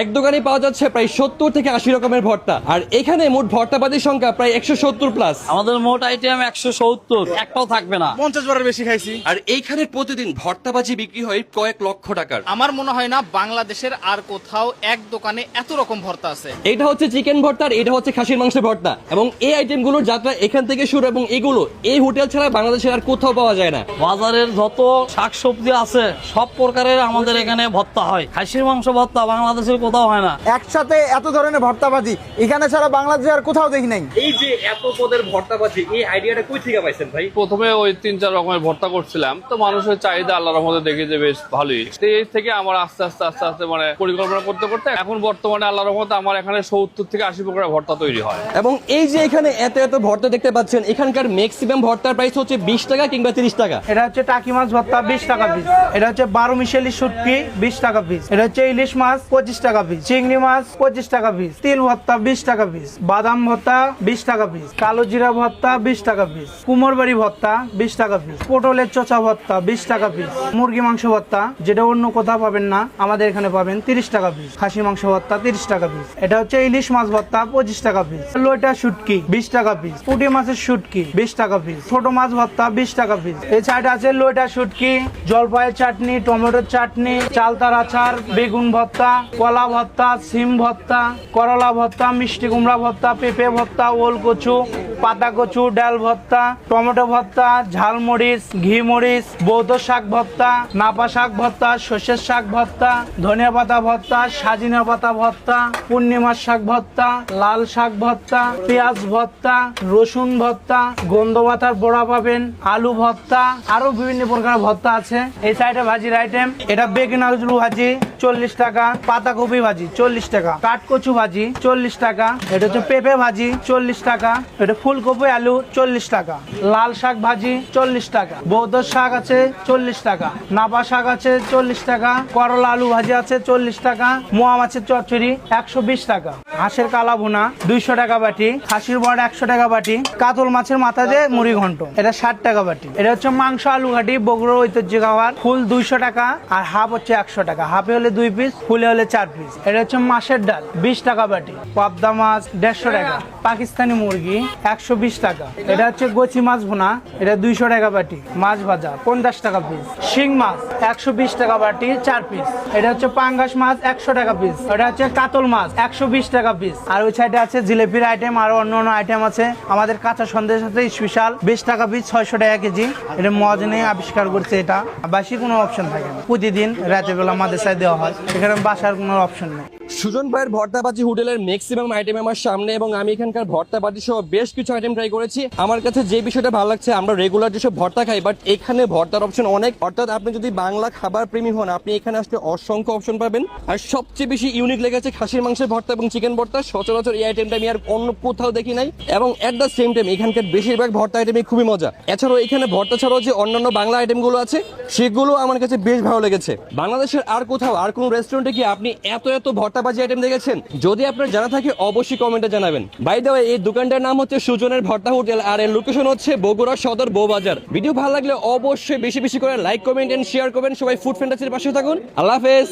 এক দোকানে পাওয়া যাচ্ছে প্রায় 70 থেকে 80 রকমের ভর্তা, আর এখানে মোট ভর্তাবাজির সংখ্যা প্রায় 170 প্লাস। আমাদের মোট আইটেম 170, একটাও থাকবে না। 50 বারের বেশি খাইছি। আর এইখানে প্রতিদিন ভর্তাবাজি বিক্রি হয় কয়েক লক্ষ টাকার। আমার মনে হয় না বাংলাদেশের আর কোথাও এক দোকানে এত রকম ভর্তা আছে। এটা হচ্ছে চিকেন ভর্তা আর এটা হচ্ছে খাসির মাংসের ভর্তা, এবং এই আইটেমগুলোর যাত্রা এখান থেকে শুরু, এবং এগুলো এই হোটেল ছাড়া বাংলাদেশের আর কোথাও পাওয়া যায় না। বাজারের যত শাকসবজি আছে সব প্রকারের আমাদের এখানে ভর্তা হয়। খাসির মাংস ভর্তা বাংলাদেশের কোথাও হয় না। একসাথে এত ধরনের ভর্তাবাজি এখানে ছাড়া বাংলাদেশে আর কোথাও দেখি নাই। এই যে এত পদের ভর্তাবাজি, এই আইডিয়াটা কই থেকে পাইছেন ভাই? প্রথমে ওই 3-4 রকমের ভর্তা করছিলাম, তো মানুষের চাহিদা আল্লাহর রহমতে দেখি যে বেশ ভালোই। তো এই থেকে আমার আস্তে আস্তে মানে পরিকল্পনা করতে করতে এখন বর্তমানে আল্লাহর রহমতে আমার এখানে 70 থেকে 80 প্রকারের ভর্তা তৈরি হয়। এবং এই যে এখানে এত এত ভর্তা দেখতে পাচ্ছেন, এখানকার ম্যাক্সিমাম ভর্তার প্রাইস হচ্ছে 20 টাকা কিংবা 30 টাকা। এটা হচ্ছে টাকি মাছ ভর্তা 20 টাকা পিস। এটা হচ্ছে 12 মিশালি শুটকি 20 টাকা পিস। এটা হচ্ছে ইলিশ মাছ 25 টাকা পিস। চিংড়ি মাছ 25 টাকা পিস। তিল ভর্তা 20 টাকা পিস। বাদাম ভর্তা 20 টাকা পিস। কালো জিরা ভর্তা 20 টাকা পিস। কুমোরবাড়ি ভর্তা 20 টাকা পিস। পটলের চোচা ভর্তা 20 টাকা পিস। মুরগি মাংস ভর্তা, যেটা অন্য কোথাও পাবেন না আমাদের এখানে পাবেন, 30 টাকা পিস। খাসি মাংস ভর্তা 30 টাকা পিস। এটা হচ্ছে ইলিশ মাছ ভর্তা 25 টাকা পিস। লোটা শুটকি 20 টাকা পিস। পুঁটি মাছের শুটকি 20 টাকা পিস। ছোট মাছ ভর্তা 20 টাকা পিস। এই সাইডে আছে লোটা শুটকি, জলপাইয়ের চাটনি, টমেটোর চাটনি, চালতার আচার, বেগুন ভর্তা, কলা ভর্তা, সিম ভর্তা, করলা ভর্তা, মিষ্টি কুমড়া ভর্তা, পেঁপে ভর্তা, ওল কচু, পাতা কচু, ডাল ভর্তা, টমেটো ভর্তা, ঝালমরিচ, ঘি মরিচ, বৌদ্ধ শাক ভর্তা, নাপা শাক ভর্তা, সর্ষের শাক ভর্তা, ধনিয়া পাতা ভর্তা, সাজিনা পাতা ভর্তা, পূর্ণিমার শাক ভর্তা, লাল শাক ভর্তা, পেঁয়াজ ভর্তা, রসুন ভর্তা, গন্ধ পাতার বড়া পাবেন, আলু ভর্তা, আরো বিভিন্ন প্রকার ভর্তা আছে। এই সাইডে ভাজির আইটেম, এটা বেগুন আলু ভাজি 40 টাকা, পাতাকপি ভাজি 40 টাকা, কাঠকচু ভাজি 40 টাকা, এটা হচ্ছে পেঁপে ভাজি 40 টাকা, এটা ফুলকপি আলু 40 টাকা, লাল শাক ভাজি 40 টাকা, বৌদ্ধ শাক আছে 40 টাকা, নাপা শাক আছে 40 টাকা, করলা আলু ভাজি আছে 40 টাকা, মোয়া মাছের চচ্চড়ি 120 টাকা, হাঁসের কালা ভুনা 200 টাকা বাটি, খাসির বড়া 100 টাকা বাটি, কাতল মাছের মাথা দিয়ে মুড়ি ঘন্ট এটা 60 টাকা বাটি। এটা হচ্ছে মাংস আলু ঘাটি বগুড়ার ঐতিহ্য খাবার, ফুল 200 টাকা আর হাফ হচ্ছে 100 টাকা। হাফে হলে 2 পিস, ফুলে হলে 4 পিস। এটা হচ্ছে মাছের ডাল 20 টাকা বাটি, পাবদা মাছ 150 টাকা, পাকিস্তানি মুরগি 120 টাকা। এটা হচ্ছে গচি মাছ ভুনা, এটা 200 টাকা বাটি, মাছ ভাজা 50 টাকা পিস, শিং মাছ 120 টাকা বাটি 4 পিস। এটা হচ্ছে পাঙ্গাস মাছ 100 টাকা পিস। এটা হচ্ছে কাতল মাছ 120 টাকা পিস। আর ওই সাইডে আছে জিলেপির আইটেম, আরো অন্য অন্য আইটেম আছে। আমাদের কাঁচা সন্দেশের সাথে স্পেশাল 20 টাকা পিস, 600 টাকা কেজি। এটা মজনে আবিষ্কার করছে, এটা বাসি কোনো অপশন থাকে না, প্রতিদিন রাতের বেলা মাদ্রাসায় দেওয়া হয়, এখানে বাসার কোনো অপশন নেই। সুজন ভাইয়ের ভর্তাবাজি হোটেলের ম্যাক্সিমাম আইটেম আমার সামনে, এবং আমি এখানকার ভর্তাবাজি সহ বেশ কিছু আইটেম ট্রাই করেছি। আমার কাছে যে বিষয়টা ভালো লাগছে, আমরা রেগুলার যেসব ভর্তা খাই, বাট এখানে ভর্তার অপশন অনেক। অর্থাৎ আপনি যদি বাংলা খাবার প্রেমী হন, আপনি এখানে আসলে অসংখ্য অপশন পাবেন। আর সবচেয়ে বেশি ইউনিক লেগেছে খাসির মাংসের ভর্তা এবং চিকেন ভর্তা। সচরাচর এই আইটেমটা আমি আর অন্য কোথাও দেখি নাই, এবং এট দ্য সেম টাইম এখানকার বেশিরভাগ ভর্তা আইটেমই খুবই মজা। এছাড়াও এখানে ভর্তা ছাড়াও যে অন্যান্য বাংলা আইটেমগুলো আছে সেগুলো আমার কাছে বেশ ভালো লেগেছে। বাংলাদেশের আর কোথাও আর কোন রেস্টুরেন্টে কি আপনি এত এত ভর্তাবাজি আইটেম দেখেছেন? যদি আপনার জানা থাকে অবশ্যই কমেন্টে জানাবেন। বাই দ্য ওয়ে, এই দোকানটার নাম হচ্ছে সুজনের ভর্তা হোটেল, আর এর লোকেশন হচ্ছে বগুড়া সদর বউবাজার। ভিডিও ভালো লাগলে অবশ্যই বেশি বেশি করে লাইক, কমেন্ট এন্ড শেয়ার করবেন। সবাই ফুড ফ্যান্টাসির পাশে থাকুন। আল্লাহ হাফেজ।